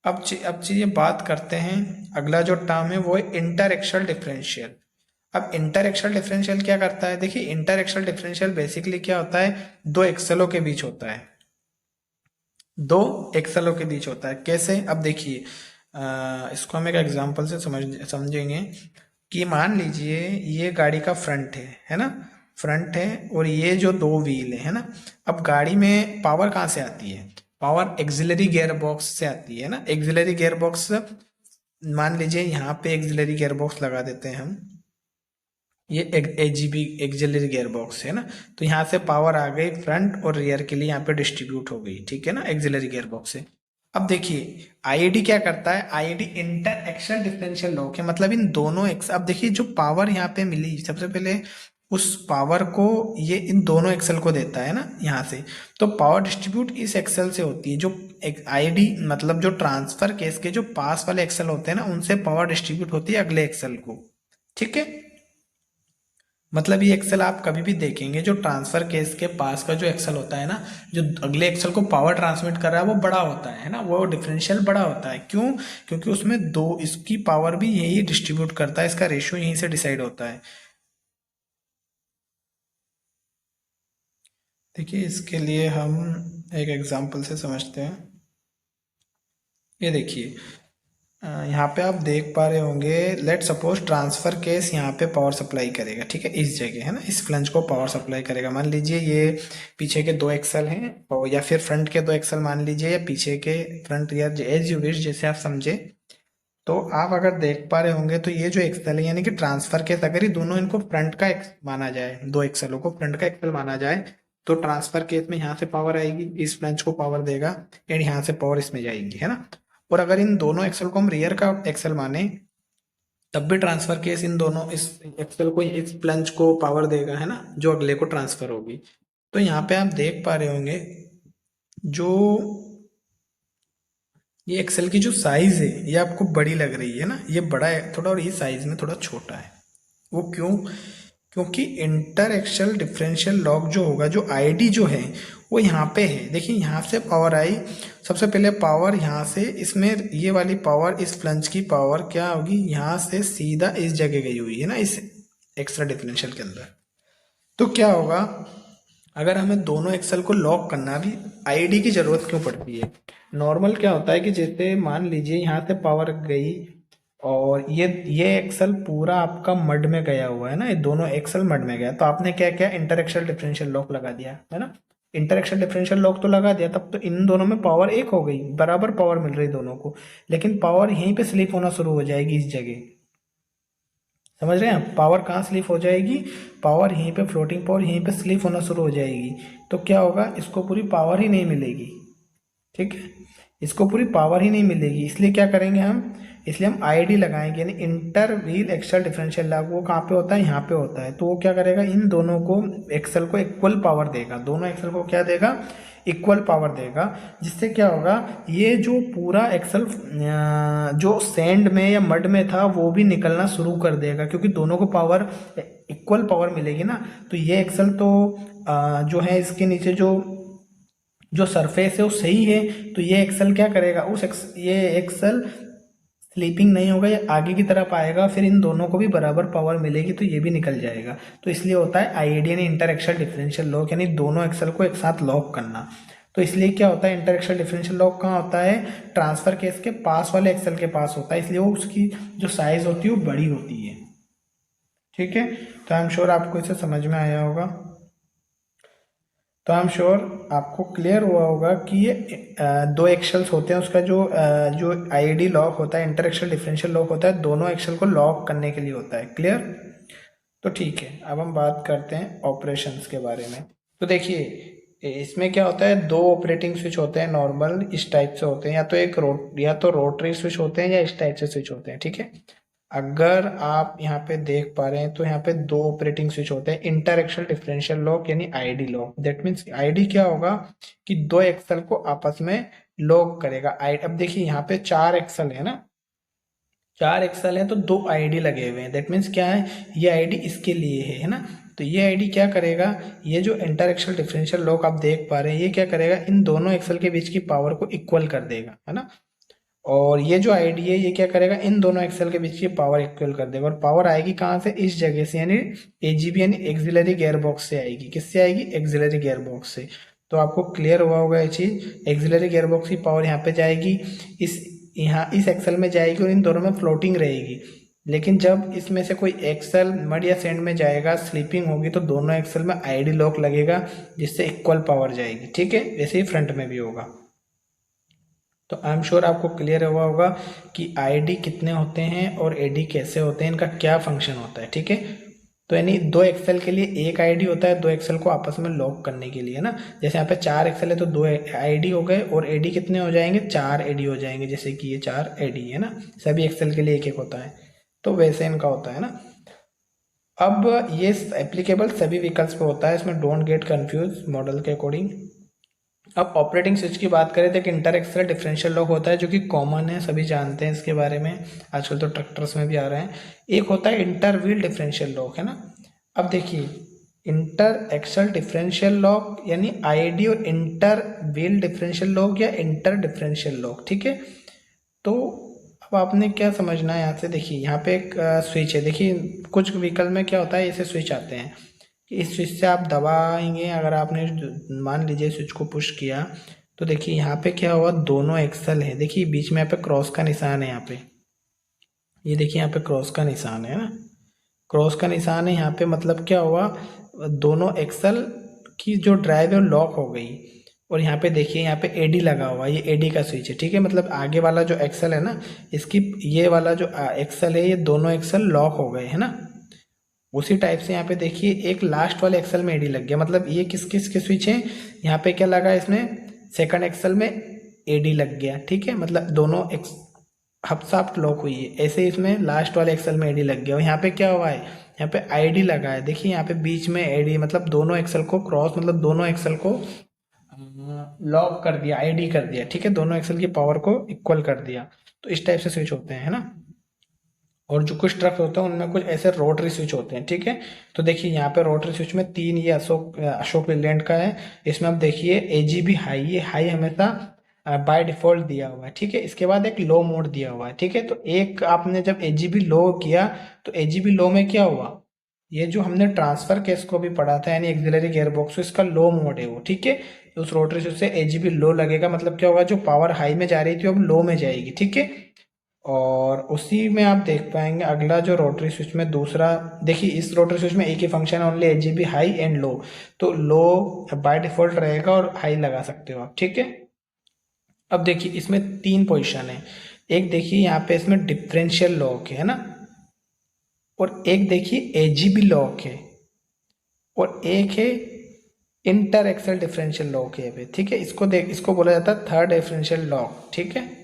अब चीज़े बात करते हैं, अगला जो टर्म है वो है इंटर एक्सल डिफरेंशियल। अब इंटर एक्सल डिफरेंशियल क्या करता है, देखिए इंटर एक्सल डिफरेंशियल बेसिकली क्या होता है, दो एक्सलों के बीच होता है, दो एक्सलों के बीच होता है। कैसे, अब देखिए इसको हम एक एग्जांपल से समझेंगे कि मान लीजिए ये गाड़ी का फ्रंट है ना, फ्रंट है, और ये जो दो व्हील है ना। अब गाड़ी में पावर कहाँ से आती है, पावर एक्सिलरी गियर बॉक्स से आती है ना। एक्सिलरी गियर बॉक्स, मान लीजिए यहाँ पे एक्सिलरी गियर बॉक्स लगा देते हैं हम, ये एजीबी एक्सिलरी गियर बॉक्स है ना। तो यहाँ से पावर आ गई फ्रंट और रियर के लिए, यहाँ पे डिस्ट्रीब्यूट हो गई, ठीक है ना, एक्सिलरी गियर बॉक्स से। अब देखिए आईडी क्या करता है, ID inter axle differential lock है, मतलब इन दोनों एक्स, अब देखिए जो पावर यहाँ पे मिली सबसे पहले, उस पावर को ये इन दोनों एक्सल को देता है ना यहाँ से। तो पावर डिस्ट्रीब्यूट इस एक्सल से होती है, जो आईडी मतलब जो ट्रांसफर केस के जो पास वाले एक्सल होते हैं ना, उनसे पावर डिस्ट्रीब्यूट होती है अगले एक्सल को, ठीक है। मतलब ये एक्सेल आप कभी भी देखेंगे, जो ट्रांसफर केस के पास का जो एक्सेल होता है ना, जो अगले एक्सेल को पावर ट्रांसमिट कर रहा है वो बड़ा होता है ना, वो डिफरेंशियल बड़ा होता है। क्यों, क्योंकि उसमें दो, इसकी पावर भी यही डिस्ट्रीब्यूट करता है, इसका रेशियो यहीं से डिसाइड होता है। देखिए इसके लिए हम एक एग्जाम्पल से समझते हैं। ये देखिए यहाँ पे आप देख पा रहे होंगे, लेट सपोज ट्रांसफर केस यहाँ पे पावर सप्लाई करेगा, ठीक है, इस जगह है ना, इस फ्लंज को पावर सप्लाई करेगा। मान लीजिए ये पीछे के 2 एक्सल हैं और या फिर फ्रंट के 2 एक्सल मान लीजिए, या पीछे के फ्रंट, या एज यू विश, जैसे आप समझे। तो आप अगर देख पा रहे होंगे तो ये जो एक्सल है यानी कि ट्रांसफर केस, अगर ये दोनों इनको फ्रंट का माना जाए, 2 एक्सलों को फ्रंट का एक्सल माना जाए, तो ट्रांसफर केस में यहाँ से पावर आएगी, इस फ्लंज को पावर देगा, एंड यहाँ से पावर इसमें जाएगी, है ना। और अगर इन दोनों एक्सल को हम रियर का एक्सल माने, तब भी ट्रांसफर केस इन दोनों, इस एक्सल को, इस प्लंज को पावर देगा, है ना, जो अगले को ट्रांसफर होगी। तो यहाँ पे आप देख पा रहे होंगे जो ये एक्सेल की जो साइज है ये आपको बड़ी लग रही है ना, ये बड़ा है थोड़ा और ये साइज में थोड़ा छोटा है। वो क्यों? क्योंकि इंटर एक्सल डिफरेंशियल लॉग जो होगा, जो आईडी जो है वो यहाँ पे है। देखिए यहाँ से पावर आई, सबसे पहले पावर यहाँ से, इसमें ये वाली पावर, इस फ्लंज की पावर क्या होगी, यहाँ से सीधा इस जगह गई हुई है ना, इस एक्स्ट्रा डिफरेंशियल के अंदर। तो क्या होगा, अगर हमें दोनों एक्सेल को लॉक करना, भी आईडी की जरूरत क्यों पड़ती है? नॉर्मल क्या होता है कि जैसे मान लीजिए यहाँ से पावर गई और ये एक्सेल पूरा आपका मड में गया हुआ है ना, ये दोनों एक्सेल मड में गया, तो आपने क्या किया, इंटर एक्सल डिफरेंशियल लॉक लगा दिया, है ना। इंटर एक्सल डिफरेंशियल लॉक तो लगा दिया, तब तो इन दोनों में पावर एक हो गई, बराबर पावर मिल रही दोनों को, लेकिन पावर यहीं पे स्लिप होना शुरू हो जाएगी इस जगह। समझ रहे हैं? पावर कहाँ स्लिप हो जाएगी, पावर यहीं पे, फ्लोटिंग पावर यहीं पे स्लिप होना शुरू हो जाएगी। तो क्या होगा, इसको पूरी पावर ही नहीं मिलेगी, ठीक है, इसको पूरी पावर ही नहीं मिलेगी। इसलिए क्या करेंगे हम, इसलिए हम आईडी लगाएंगे, यानी inter wheel axle differential lock. वो कहाँ पे होता है, यहाँ पे होता है। तो वो क्या करेगा, इन दोनों को, एक्सल को इक्वल पावर देगा, दोनों एक्सल को क्या देगा, इक्वल पावर देगा, जिससे क्या होगा, ये जो पूरा एक्सल जो सैंड में या मड में था वो भी निकलना शुरू कर देगा, क्योंकि दोनों को पावर, इक्वल पावर मिलेगी ना। तो ये एक्सल तो जो है इसके नीचे जो जो सरफेस है वो सही है, तो ये एक्सल क्या करेगा, ये एक्सल स्लीपिंग नहीं होगा, ये आगे की तरफ आएगा, फिर इन दोनों को भी बराबर पावर मिलेगी, तो ये भी निकल जाएगा। तो इसलिए होता है आईडी यानी इंटर एक्सल डिफरेंशियल लॉक, यानी दोनों एक्सल को एक साथ लॉक करना। तो इसलिए क्या होता है, इंटर एक्सल डिफरेंशियल लॉक कहाँ होता है, ट्रांसफर केस के पास वाले एक्सल के पास होता है, इसलिए वो उसकी जो साइज होती है वो बड़ी होती है, ठीक है। तो आई एम श्योर आपको इसे समझ में आया होगा। तो आई एम श्योर आपको क्लियर हुआ होगा कि ये दो एक्सेल्स होते हैं, उसका जो आईडी लॉक होता है, इंटर एक्सल डिफरेंशियल लॉक होता है, दोनों एक्सेल को लॉक करने के लिए होता है। क्लियर? तो ठीक है, अब हम बात करते हैं ऑपरेशंस के बारे में। तो देखिए इसमें क्या होता है, 2 ऑपरेटिंग स्विच होते हैं, नॉर्मल इस टाइप से होते हैं, या तो रोटरी स्विच होते हैं या इस टाइप से स्विच होते हैं, ठीक है। अगर आप यहाँ पे देख पा रहे हैं तो यहाँ पे 2 ऑपरेटिंग स्विच होते हैं, इंटर एक्सल डिफरेंशियल लॉक यानी ID lock. That means ID क्या होगा कि 2 एक्सल को आपस में लॉक करेगा। अब देखिए यहाँ पे 4 एक्सल है ना, 4 एक्सल है तो 2 आईडी लगे हुए हैं। दैट मीन्स क्या है, ये आईडी इसके लिए है ना। तो ये आईडी क्या करेगा, ये जो इंटर एक्सल डिफरेंशियल लॉक आप देख पा रहे हैं, ये क्या करेगा, इन दोनों एक्सल के बीच की पावर को इक्वल कर देगा, है ना। और ये जो आईडी है ये क्या करेगा, इन दोनों एक्सल के बीच की पावर इक्वल कर देगा। और पावर आएगी कहाँ से, इस जगह से, यानी एजीबी यानी एक्सिलरी गियर बॉक्स से आएगी। किससे आएगी, एक्सिलरी गियर बॉक्स से। तो आपको क्लियर हुआ होगा ये चीज, एक्सिलरी गियर बॉक्स की पावर यहाँ पे जाएगी, इस एक्सल में जाएगी और इन दोनों में फ्लोटिंग रहेगी। लेकिन जब इसमें से कोई एक्सल मड या सेंड में जाएगा, स्लीपिंग होगी, तो दोनों एक्सल में आईडी लॉक लगेगा, जिससे इक्वल पावर जाएगी, ठीक है। वैसे ही फ्रंट में भी होगा। तो आई एम श्योर आपको क्लियर हुआ होगा कि आईडी कितने होते हैं और एडी कैसे होते हैं, इनका क्या फंक्शन होता है, ठीक है। तो यानी 2 एक्सेल के लिए एक आईडी होता है, 2 एक्सेल को आपस में लॉक करने के लिए ना। जैसे यहाँ पे 4 एक्सेल है तो 2 आईडी हो गए, और एडी कितने हो जाएंगे, 4 एडी हो जाएंगे। जैसे कि ये 4 एडी है ना, सभी एक्सेल के लिए एक एक होता है, तो वैसे इनका होता है ना। अब ये एप्लीकेबल सभी व्हीकल्स पे होता है, इसमें डोंट गेट कंफ्यूज मॉडल के अकॉर्डिंग। अब ऑपरेटिंग स्विच की बात करें तो एक इंटर एक्सल डिफरेंशियल लॉक होता है, जो कि कॉमन है, सभी जानते हैं इसके बारे में, आजकल तो ट्रैक्टर्स में भी आ रहे हैं। एक होता है इंटर व्हील डिफरेंशियल लॉक, है ना। अब देखिए इंटर एक्सल डिफरेंशियल लॉक यानी आईडी, और इंटर व्हील डिफरेंशियल लॉक या इंटर डिफरेंशियल लॉक, ठीक है। तो अब आपने क्या समझना है यहाँ से, देखिए यहाँ पे एक स्विच है। देखिए कुछ व्हीकल में क्या होता है, ऐसे स्विच आते हैं कि इस स्विच से आप दबाएंगे, अगर आपने मान लीजिए स्विच को पुश किया तो देखिए यहाँ पे क्या हुआ, दोनों एक्सल है, देखिए बीच में यहाँ पे क्रॉस का निशान है, यहाँ पे ये देखिए यहाँ पे क्रॉस का निशान है ना, क्रॉस का निशान है यहाँ पे, मतलब क्या हुआ, दोनों एक्सल की जो ड्राइव है वो लॉक हो गई। और यहाँ पे देखिए यहाँ पे एडी लगा हुआ है, ये एडी का स्विच है, ठीक है, मतलब आगे वाला जो एक्सल है ना, इसकी ये वाला जो एक्सल है, ये दोनों एक्सल लॉक हो गए है ना। उसी टाइप से यहाँ पे देखिए एक लास्ट वाले एक्सल में एडी लग गया, मतलब ये किस किस के स्विच है, यहाँ पे क्या लगा इसमें, सेकंड एक्सल में एडी लग गया, ठीक है, मतलब दोनों हब शाफ्ट लॉक हुई है। ऐसे इसमें लास्ट वाले एक्सल में एडी लग गया। और यहाँ पे क्या हुआ है, यहाँ पे आईडी लगा है, देखिए यहाँ पे बीच में एडी, मतलब दोनों एक्सल को क्रॉस, मतलब दोनों एक्सल को लॉक कर दिया, आईडी कर दिया, ठीक है, दोनों एक्सल की पावर को इक्वल कर दिया। तो इस टाइप से स्विच होते हैं, है ना। और जो कुछ ट्रक होते हैं उनमें कुछ ऐसे रोटरी स्विच होते हैं, ठीक है। तो देखिए यहाँ पे रोटरी स्विच में 3, ये अशोक लेलैंड का है। इसमें आप देखिए एजीबी हाई, ये हाई हमेशा बाय डिफॉल्ट दिया हुआ है, ठीक है। इसके बाद एक लो मोड दिया हुआ है, ठीक है। तो एक आपने जब एजीबी लो किया तो एजीबी लो में क्या हुआ, ये जो हमने ट्रांसफर केस को भी पढ़ा था, यानी एक्सिलरी गियर बॉक्स, इसका लो मोड है वो, ठीक है। उस रोटरी स्विच से एजीबी लो लगेगा, मतलब क्या होगा, जो पावर हाई में जा रही थी अब लो में जाएगी, ठीक है। और उसी में आप देख पाएंगे अगला जो रोटरी स्विच में दूसरा, देखिए इस रोटरी स्विच में एक ही फंक्शन है, only AGB high and low. तो लो बाय डिफॉल्ट रहेगा और हाई लगा सकते हो आप, ठीक है। अब देखिए इसमें 3 पोजीशन है, एक देखिए यहाँ पे इसमें डिफरेंशियल लॉक है ना, और एक देखिए एजीबी लॉक है, और एक है इंटर एक्सल डिफरेंशियल लॉक है, ठीक है। इसको बोला जाता है थर्ड डिफरेंशियल लॉक, ठीक है।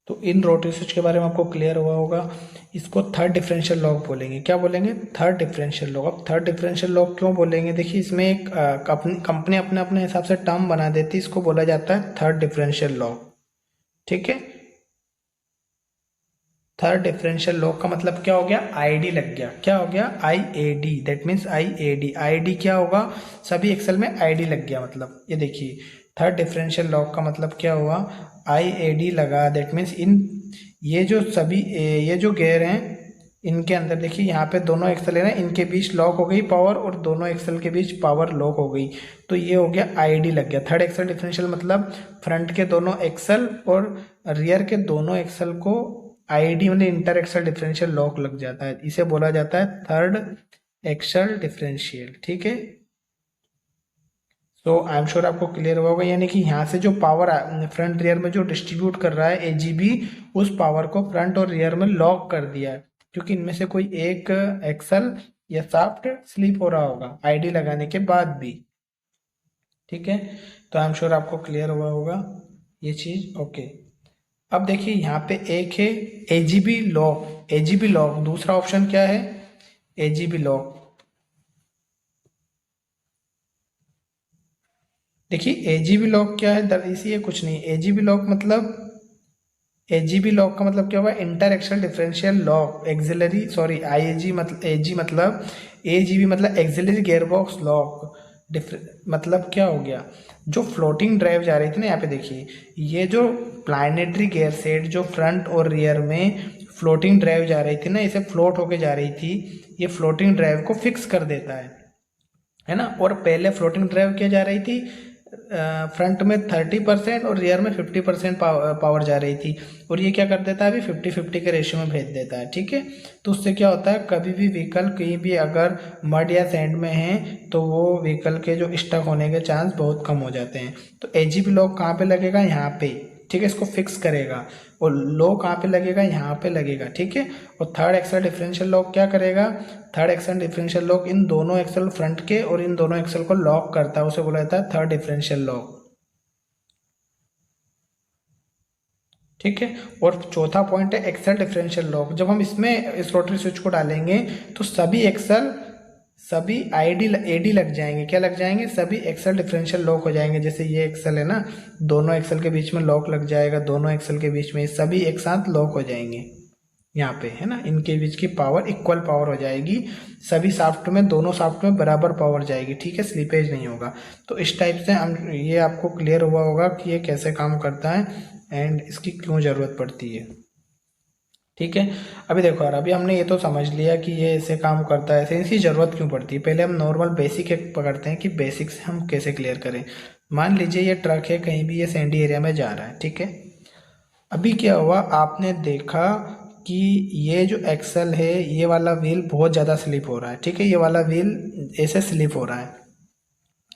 तो इन रोटरी स्विच के बारे में आपको क्लियर हुआ होगा। इसको थर्ड डिफरेंशियल लॉक बोलेंगे, क्या बोलेंगे, थर्ड डिफरेंशियल लॉक। अब थर्ड डिफरेंशियल लॉक क्यों बोलेंगे, देखिए इसमें एक कंपनी अपने अपने हिसाब से टर्म बना देती है, इसको बोला जाता है थर्ड डिफरेंशियल लॉक, ठीक है। थर्ड डिफरेंशियल लॉक का मतलब क्या हो गया, आईडी लग गया, क्या हो गया, IAD, that means IAD. ID क्या होगा, सभी एक्सेल में आईडी लग गया, मतलब ये देखिए थर्ड डिफरेंशियल लॉक का मतलब क्या हुआ, आईएडी लगा, दैट मीन्स इन ये जो सभी ये जो गियर हैं इनके अंदर देखिए यहाँ पे दोनों एक्सल है ना, इनके बीच लॉक हो गई पावर, और दोनों एक्सल के बीच पावर लॉक हो गई, तो ये हो गया आईडी लग गया। थर्ड एक्सल डिफरेंशियल मतलब फ्रंट के दोनों एक्सल और रियर के दोनों एक्सल को आईडी मतलब इंटर एक्सल डिफरेंशियल लॉक लग जाता है, इसे बोला जाता है थर्ड एक्सल डिफरेंशियल, ठीक है। तो आई एम श्योर आपको क्लियर हुआ होगा, यानी कि यहाँ से जो पावर फ्रंट रियर में जो डिस्ट्रीब्यूट कर रहा है एजीबी, उस पावर को फ्रंट और रियर में लॉक कर दिया है, क्योंकि इनमें से कोई एक एक्सल या शाफ्ट स्लिप हो रहा होगा आईडी लगाने के बाद भी, ठीक है। तो आई एम श्योर आपको क्लियर हुआ होगा ये चीज, ओके। अब देखिए यहाँ पे एक है एजीबी लॉक, एजीबी लॉक, दूसरा ऑप्शन क्या है, एजीबी लॉक। देखिए एजीबी लॉक क्या है, इसी कुछ नहीं, एजीबी लॉक मतलब, एजीबी लॉक का मतलब क्या हुआ, inter axle differential lock auxiliary, sorry IAG मतलब, एजी मतलब, एजीबी मतलब एक्सिलरी गियरबॉक्स लॉक। मतलब क्या हो गया, जो फ्लोटिंग ड्राइव जा रही थी ना, यहाँ पे देखिए ये जो प्लानेटरी गियर सेट जो फ्रंट और रियर में फ्लोटिंग ड्राइव जा रही थी ना, इसे फ्लोट होके जा रही थी, ये फ्लोटिंग ड्राइव को फिक्स कर देता है ना। और पहले फ्लोटिंग ड्राइव क्या जा रही थी, फ्रंट में 30% और रियर में 50% पावर जा रही थी, और ये क्या कर देता है अभी 50-50 के रेशियो में भेज देता है, ठीक है। तो उससे क्या होता है, कभी भी व्हीकल कहीं भी अगर मड या सैंड में है तो वो व्हीकल के जो स्टक होने के चांस बहुत कम हो जाते हैं। तो एजीबी लॉक कहाँ पे लगेगा, यहाँ पे, ठीक है, इसको फिक्स करेगा। और लो कहाँ पे लगेगा, यहाँ पे लगेगा, ठीक है। और थर्ड एक्सल डिफरेंशियल लॉक क्या करेगा, थर्ड एक्सल डिफरेंशियल लॉक इन दोनों एक्सल फ्रंट के और इन दोनों एक्सल को लॉक करता है, उसे बोला जाता है थर्ड डिफरेंशियल लॉक, ठीक है। और चौथा पॉइंट है एक्सल डिफरेंशियल लॉक। जब हम इसमें इस रोटरी स्विच को डालेंगे तो सभी एक्सल, सभी आईडी एडी लग जाएंगे, क्या लग जाएंगे, सभी एक्सल डिफरेंशियल लॉक हो जाएंगे। जैसे ये एक्सल है ना, दोनों एक्सल के बीच में लॉक लग जाएगा, दोनों एक्सल के बीच में सभी एक साथ लॉक हो जाएंगे, यहाँ पे है ना, इनके बीच की पावर इक्वल पावर हो जाएगी, सभी शाफ्ट में, दोनों शाफ्ट में बराबर पावर जाएगी, ठीक है, स्लीपेज नहीं होगा। तो इस टाइप से हम, ये आपको क्लियर हुआ होगा कि ये कैसे काम करता है एंड इसकी क्यों ज़रूरत पड़ती है, ठीक है। अभी देखो यार, अभी हमने ये तो समझ लिया कि ये ऐसे काम करता है, ऐसे इसकी ज़रूरत क्यों पड़ती है। पहले हम नॉर्मल बेसिक एक पकड़ते हैं कि बेसिक से हम कैसे क्लियर करें। मान लीजिए ये ट्रक है, कहीं भी ये सैंडी एरिया में जा रहा है, ठीक है। अभी क्या हुआ, आपने देखा कि ये जो एक्सल है, ये वाला व्हील बहुत ज़्यादा स्लिप हो रहा है, ठीक है। ये वाला व्हील ऐसे स्लिप हो रहा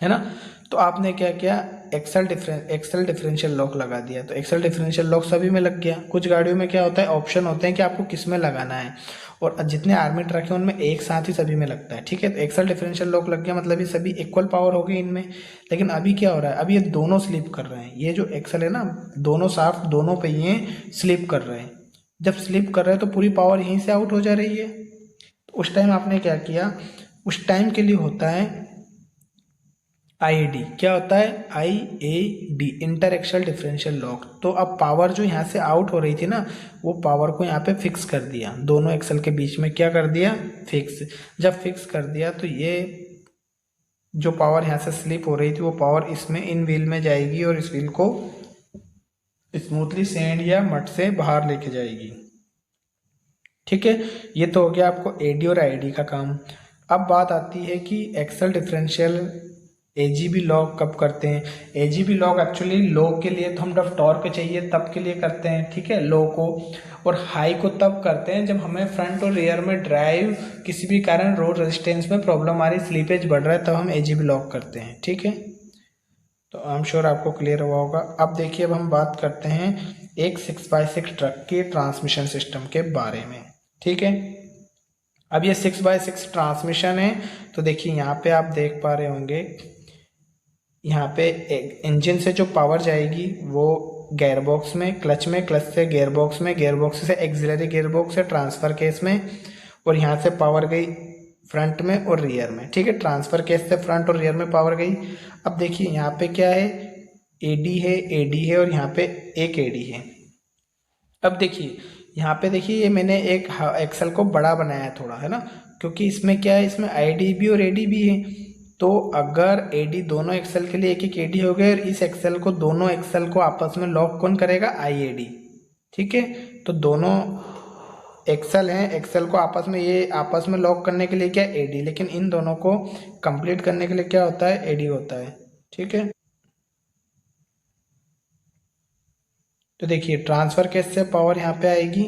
है ना। तो आपने क्या किया, एक्सल डिफरेंशियल लॉक लगा दिया। तो एक्सल डिफरेंशियल लॉक सभी में लग गया। कुछ गाड़ियों में क्या होता है, ऑप्शन होते हैं कि आपको किस में लगाना है, और जितने आर्मी ट्रक हैं उनमें एक साथ ही सभी में लगता है, ठीक है। तो एक्सल डिफरेंशियल लॉक लग गया, मतलब ये सभी इक्वल पावर हो गई इनमें। लेकिन अभी क्या हो रहा है, अभी ये दोनों स्लिप कर रहे हैं। ये जो एक्सल है ना, दोनों साफ, दोनों पहिए स्लिप कर रहे हैं। जब स्लिप कर रहे हैं तो पूरी पावर यहीं से आउट हो जा रही है। तो उस टाइम आपने क्या किया, उस टाइम के लिए होता है IAD। क्या होता है, IAD, inter axle differential lock. तो अब पावर जो यहाँ से आउट हो रही थी ना, वो पावर को यहाँ पे फिक्स कर दिया, दोनों एक्सल के बीच में क्या कर दिया, फिक्स। जब फिक्स कर दिया तो ये जो पावर यहाँ से स्लिप हो रही थी, वो पावर इसमें इन व्हील में जाएगी और इस व्हील को स्मूथली सैंड या मड से बाहर लेके जाएगी, ठीक है। ये तो हो गया आपको AD और IAD का काम। अब बात आती है कि एक्सल डिफरेंशियल AGB लॉक कब करते हैं। AGB लॉक एक्चुअली लो के लिए तो हम जब टॉर्क चाहिए तब के लिए करते हैं, ठीक है, लो को। और हाई को तब करते हैं जब हमें फ्रंट और रियर में ड्राइव किसी भी कारण रोड रेजिस्टेंस में प्रॉब्लम आ रही, स्लीपेज बढ़ रहा है, तब हम AGB लॉक करते हैं, ठीक है। तो आई एम श्योर आपको क्लियर हुआ होगा। अब देखिए, अब हम बात करते हैं एक 6x6 ट्रक के ट्रांसमिशन सिस्टम के बारे में, ठीक है। अब ये 6x6 ट्रांसमिशन है। तो देखिए यहाँ पे आप देख पा रहे होंगे, यहाँ पे इंजन से जो पावर जाएगी वो गियरबॉक्स में, क्लच में, क्लच से गियरबॉक्स में, गियरबॉक्स से एक्सिलरी गियरबॉक्स से ट्रांसफर केस में, और यहाँ से पावर गई फ्रंट में और रियर में, ठीक है। ट्रांसफर केस से फ्रंट और रियर में पावर गई। अब देखिए यहाँ पे क्या है, AD है, AD है, और यहाँ पे एक AD है। अब देखिए यहाँ पे, देखिए ये मैंने एक एक्सल को बड़ा बनाया है थोड़ा, है ना, क्योंकि इसमें क्या है, इसमें IAD भी और AD भी है। तो अगर AD दोनों एक्सल के लिए एक एक AD हो गए, और इस एक्सल को, दोनों एक्सल को आपस में लॉक कौन करेगा, IAD, ठीक है। तो दोनों एक्सल हैं, एक्सल को आपस में, ये आपस में लॉक करने के लिए क्या, AD, लेकिन इन दोनों को कंप्लीट करने के लिए क्या होता है, AD होता है, ठीक है। तो देखिए ट्रांसफर केस से पावर यहाँ पे आएगी,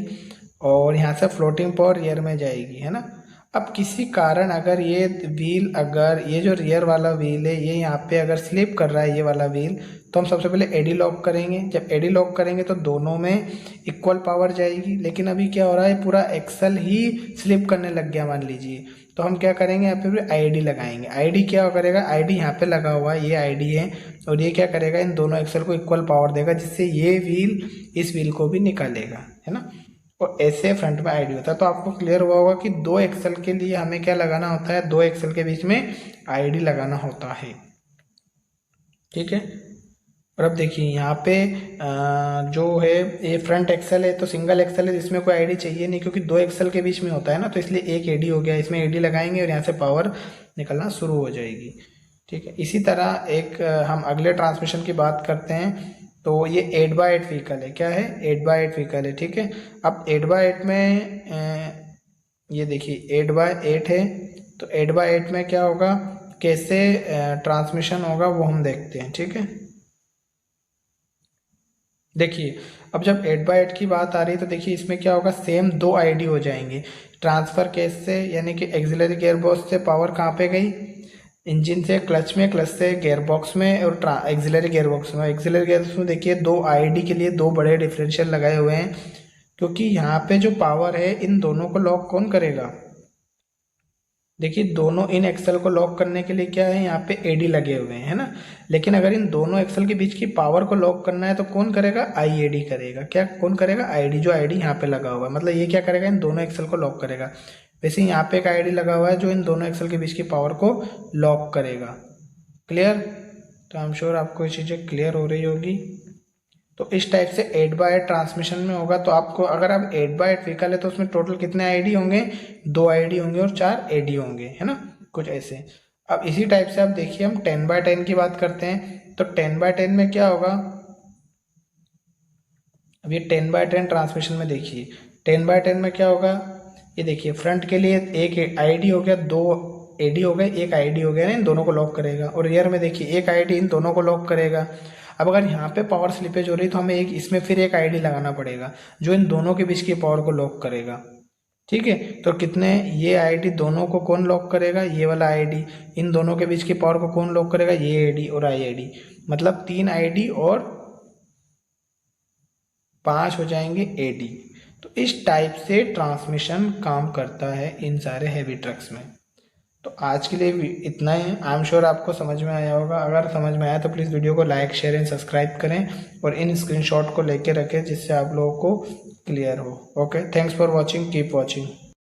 और यहाँ से फ्लोटिंग पावर रियर में जाएगी, है ना। अब किसी कारण अगर ये व्हील, अगर ये जो रियर वाला व्हील है, ये यहाँ पे अगर स्लिप कर रहा है, ये वाला व्हील, तो हम सबसे पहले AD लॉक करेंगे। जब AD लॉक करेंगे तो दोनों में इक्वल पावर जाएगी। लेकिन अभी क्या हो रहा है, पूरा एक्सल ही स्लिप करने लग गया मान लीजिए। तो हम क्या करेंगे, यहाँ पे फिर IAD लगाएंगे। IAD क्या करेगा, IAD यहाँ पे लगा हुआ है, ये IAD है, और ये क्या करेगा, इन दोनों एक्सल को इक्वल पावर देगा, जिससे ये व्हील इस व्हील को भी निकालेगा, है ना। और ऐसे फ्रंट में IAD होता है। तो आपको क्लियर हुआ होगा कि दो एक्सल के लिए हमें क्या लगाना होता है, दो एक्सल के बीच में IAD लगाना होता है, ठीक है। और अब देखिए यहाँ पे जो है, ये फ्रंट एक्सल है, तो सिंगल एक्सल है, जिसमें कोई IAD चाहिए नहीं, क्योंकि दो एक्सल के बीच में होता है ना, तो इसलिए एक AD हो गया। इसमें AD लगाएंगे और यहाँ से पावर निकलना शुरू हो जाएगी, ठीक है। इसी तरह एक हम अगले ट्रांसमिशन की बात करते हैं। तो ये 8x8 व्हीकल है, क्या है, 8x8 व्हीकल है, ठीक है। अब 8x8 में ये देखिए 8x8 है। तो 8x8 में क्या होगा, कैसे ट्रांसमिशन होगा वो हम देखते हैं, ठीक है। देखिए अब जब 8x8 की बात आ रही है, तो देखिए इसमें क्या होगा, सेम दो IAD हो जाएंगे ट्रांसफर केस से, यानी कि एक्सिलरी गियरबॉक्स से पावर कहाँ पे गई, इंजन से क्लच में, क्लच से गियरबॉक्स में, और एक्सिलरी गियरबॉक्स में। एक्सिलरी गियरबॉक्स में देखिए दो IAD के लिए दो बड़े डिफरेंशियल लगाए हुए हैं, क्योंकि यहाँ पे जो पावर है, इन दोनों को लॉक कौन करेगा। देखिए दोनों इन एक्सल को लॉक करने के लिए क्या है, यहाँ पे AD लगे हुए हैं, है ना। लेकिन अगर इन दोनों एक्सल के बीच की पावर को लॉक करना है तो कौन करेगा, IAD करेगा। क्या कौन करेगा, IAD, जो IAD यहाँ पे लगा हुआ है, मतलब ये क्या करेगा, इन दोनों एक्सल को लॉक करेगा। वैसे यहाँ पे एक IAD लगा हुआ है जो इन दोनों एक्सल के बीच की पावर को लॉक करेगा। क्लियर। तो आई एम श्योर आपको ये चीज़ें क्लियर हो रही होगी। तो इस टाइप से 8x8 ट्रांसमिशन में होगा। तो आपको, अगर आप 8x8 व्हीकल है तो उसमें टोटल कितने IAD होंगे, दो IAD होंगे और चार AD होंगे, है ना, कुछ ऐसे। अब इसी टाइप से आप देखिए, हम 10x10 की बात करते हैं। तो 10x10 में क्या होगा, अब ये 10x10 ट्रांसमिशन में देखिए, 10/10 में क्या होगा, ये देखिए फ्रंट के लिए एक आईडी हो गया, 2 एडी हो गए, एक आईडी हो गया ना, इन दोनों को लॉक करेगा। और रियर में देखिए एक आईडी इन दोनों को लॉक करेगा। अब अगर यहाँ पे पावर स्लिपेज हो रही तो हमें एक इसमें फिर एक आईडी लगाना पड़ेगा जो इन दोनों के बीच की पावर को लॉक करेगा। ठीक है, तो कितने, ये आईडी दोनों को कौन लॉक करेगा, ये वाला आईडी। इन दोनों के बीच की पावर को कौन लॉक करेगा, ये आईडी और आई आईडी। मतलब 3 आईडी और 5 हो जाएंगे एडी। तो इस टाइप से ट्रांसमिशन काम करता है इन सारे हैवी ट्रक्स में। तो आज के लिए इतना ही। आई एम श्योर आपको समझ में आया होगा। अगर समझ में आया तो प्लीज़ वीडियो को लाइक शेयर एंड सब्सक्राइब करें और इन स्क्रीनशॉट को लेके रखें जिससे आप लोगों को क्लियर हो। Okay, thanks for watching, keep watching.